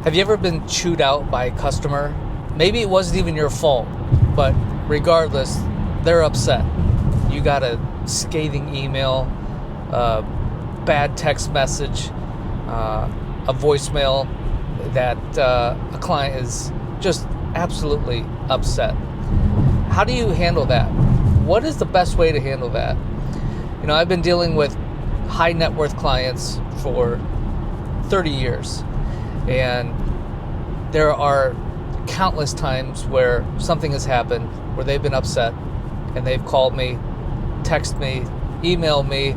Have you ever been chewed out by a customer? Maybe it wasn't even your fault, but regardless, they're upset. You got a scathing email, a bad text message, a voicemail that a client is just absolutely upset. How do you handle that? What is the best way to handle that? You know, I've been dealing with high net worth clients for 30 years, and there are countless times where something has happened, where they've been upset, and they've called me, text me, emailed me,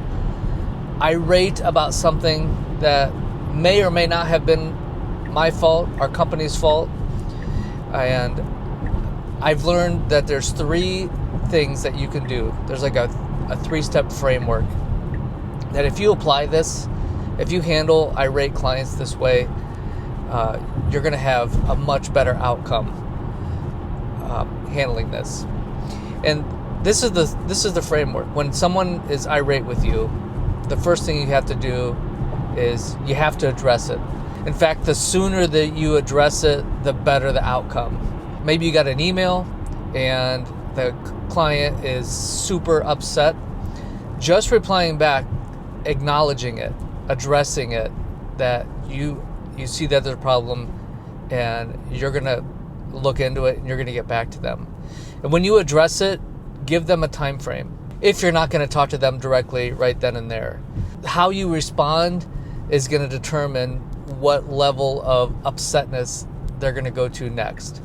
irate about something that may or may not have been my fault, our company's fault. And I've learned that there's 3 things that you can do. There's like a 3-step framework that if you apply this, if you handle irate clients this way, you're going to have a much better outcome handling this. And this is the framework. When someone is irate with you, the first thing you have to do is you have to address it. In fact, the sooner that you address it, the better the outcome. Maybe you got an email and the client is super upset. Just replying back, acknowledging it, addressing it, that you see that there's a problem and you're going to look into it and you're going to get back to them. And when you address it, give them a time frame. If you're not going to talk to them directly right then and there, how you respond is going to determine what level of upsetness they're going to go to next.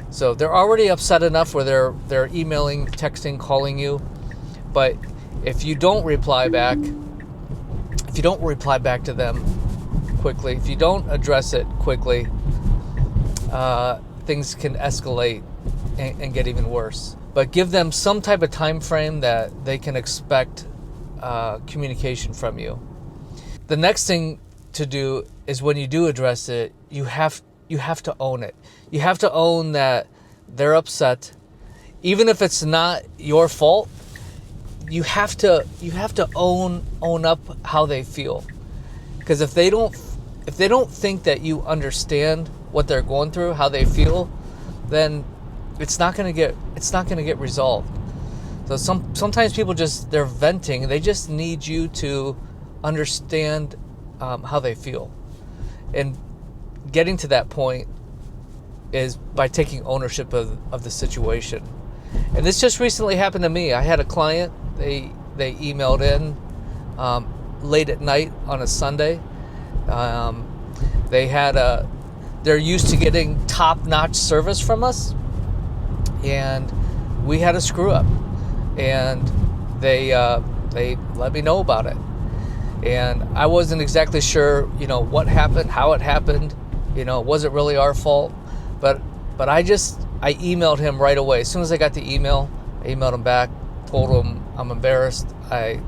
So they're already upset enough where they're emailing, texting, calling you. But if you don't reply back, to them quickly, if you don't address it quickly, things can escalate and get even worse. But give them some type of time frame that they can expect communication from you. The next thing to do is when you do address it, you have to own it. You have to own that they're upset, even if it's not your fault. You have to own up how they feel, because if they don't think that you understand what they're going through, how they feel, then it's not going to get resolved. So sometimes people they're venting. They just need you to understand how they feel, and getting to that point is by taking ownership of the situation. And this just recently happened to me. I had a client. They emailed in late at night on a Sunday. They're used to getting top-notch service from us, and we had a screw up, and they let me know about it. And I wasn't exactly sure, what happened, how it happened. Was it really our fault? But I emailed him right away. As soon as I got the email, I emailed him back, told him I'm embarrassed. I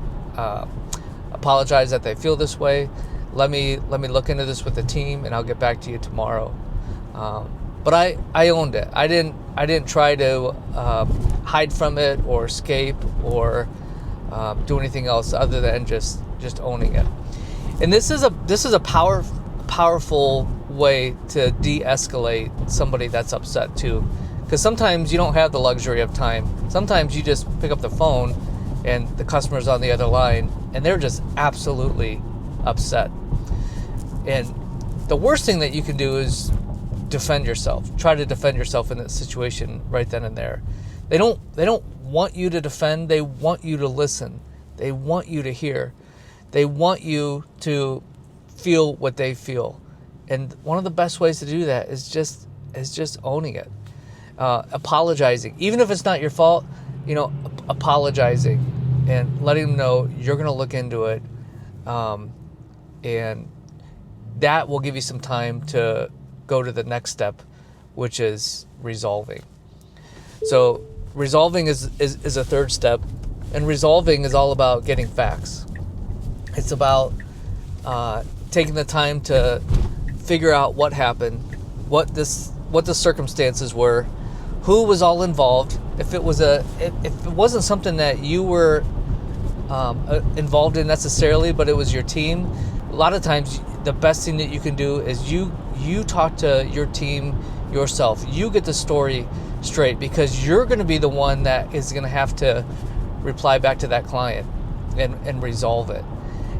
apologize that they feel this way. Let me look into this with the team, and I'll get back to you tomorrow. But I owned it. I didn't try to hide from it or escape or do anything else other than just owning it. And this is a powerful way to de-escalate somebody that's upset too, because sometimes you don't have the luxury of time. Sometimes you just pick up the phone and the customer's on the other line and they're just absolutely upset. And the worst thing that you can do is defend yourself. Try to defend yourself in that situation right then and there. They don't want you to defend. They want you to listen. They want you to hear. They want you to feel what they feel. And one of the best ways to do that is just owning it. Apologizing. Even if it's not your fault, apologizing and letting them know you're going to look into it. And that will give you some time to go to the next step, which is resolving. So resolving is a third step, and resolving is all about getting facts. It's about taking the time to figure out what happened, what the circumstances were, who was all involved. If it wasn't something that you were involved in necessarily, but it was your team, a lot of times the best thing that you can do is you you talk to your team yourself. You get the story straight, because you're going to be the one that is going to have to reply back to that client and resolve it.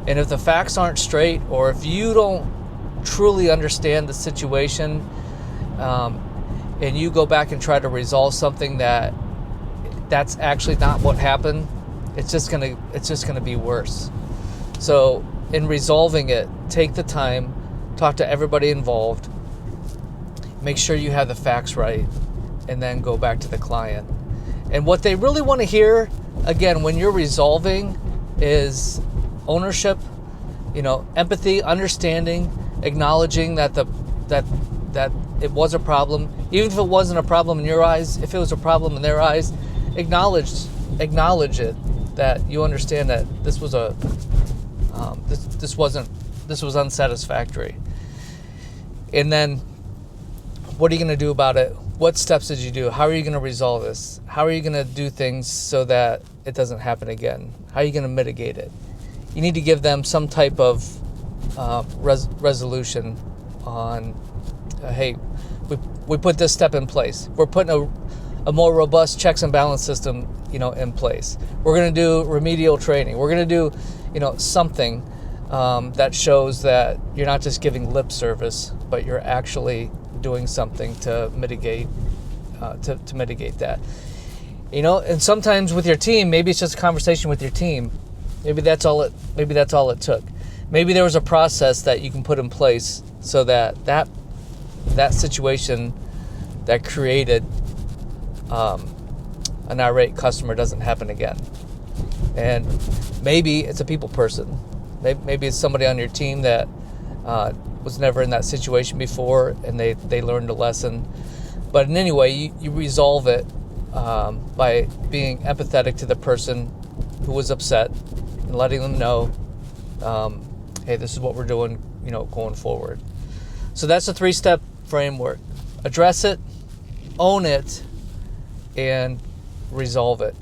And if the facts aren't straight, or if you don't truly understand the situation, and you go back and try to resolve something that's actually not what happened, it's just gonna be worse. So in resolving it, take the time, talk to everybody involved, make sure you have the facts right, and then go back to the client. And what they really want to hear, again, when you're resolving, is ownership, empathy, understanding, acknowledging that it was a problem. Even if it wasn't a problem in your eyes, if it was a problem in their eyes, acknowledge it, that you understand that this was this was unsatisfactory. And then, what are you going to do about it? What steps did you do? How are you going to resolve this? How are you going to do things so that it doesn't happen again? How are you going to mitigate it? You need to give them some type of resolution on, hey, we put this step in place. We're putting a more robust checks and balance system, in place. We're going to do remedial training. We're going to do, something that shows that you're not just giving lip service, but you're actually doing something to mitigate that. And sometimes with your team, maybe it's just a conversation with your team. Maybe that's all it took. Maybe there was a process that you can put in place so that situation that created an irate customer doesn't happen again. And maybe it's a people person. Maybe it's somebody on your team that was never in that situation before, and they learned a lesson. But in any way, you resolve it by being empathetic to the person who was upset and letting them know, hey, this is what we're doing, going forward. So that's a 3-step framework. Address it, own it, and resolve it.